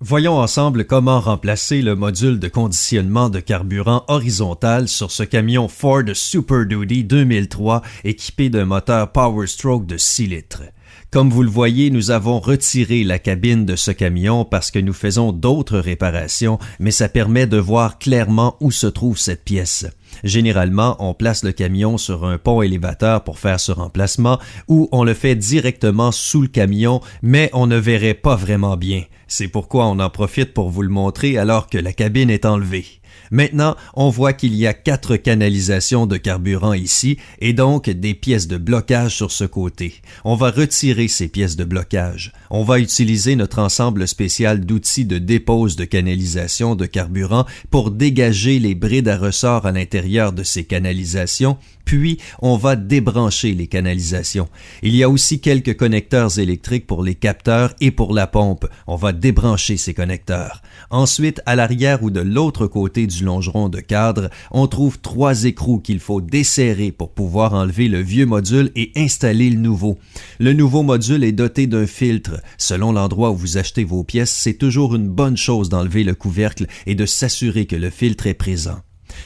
Voyons ensemble comment remplacer le module de conditionnement de carburant horizontal sur ce camion Ford Super Duty 2003 équipé d'un moteur Power Stroke de 6 litres. Comme vous le voyez, nous avons retiré la cabine de ce camion parce que nous faisons d'autres réparations, mais ça permet de voir clairement où se trouve cette pièce. Généralement, on place le camion sur un pont élévateur pour faire ce remplacement ou on le fait directement sous le camion, mais on ne verrait pas vraiment bien. C'est pourquoi on en profite pour vous le montrer alors que la cabine est enlevée. Maintenant, on voit qu'il y a 4 canalisations de carburant ici et donc des pièces de blocage sur ce côté. On va retirer ces pièces de blocage. On va utiliser notre ensemble spécial d'outils de dépose de canalisation de carburant pour dégager les brides à ressort à l'intérieur de ces canalisations, puis on va débrancher les canalisations. Il y a aussi quelques connecteurs électriques pour les capteurs et pour la pompe. On va débrancher ces connecteurs. Ensuite, à l'arrière ou de l'autre côté du longeron de cadre, on trouve 3 écrous qu'il faut desserrer pour pouvoir enlever le vieux module et installer le nouveau. Le nouveau module est doté d'un filtre. Selon l'endroit où vous achetez vos pièces, c'est toujours une bonne chose d'enlever le couvercle et de s'assurer que le filtre est présent.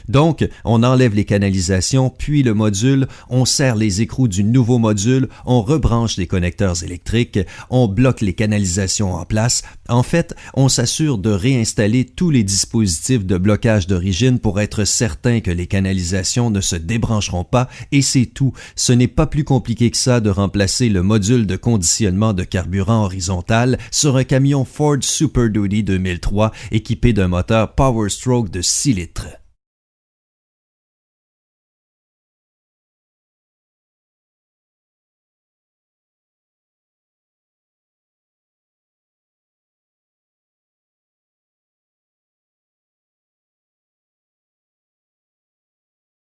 Donc, on enlève les canalisations, puis le module, on serre les écrous du nouveau module, on rebranche les connecteurs électriques, on bloque les canalisations en place. En fait, on s'assure de réinstaller tous les dispositifs de blocage d'origine pour être certain que les canalisations ne se débrancheront pas et c'est tout. Ce n'est pas plus compliqué que ça de remplacer le module de conditionnement de carburant horizontal sur un camion Ford Super Duty 2003 équipé d'un moteur Power Stroke de 6 litres.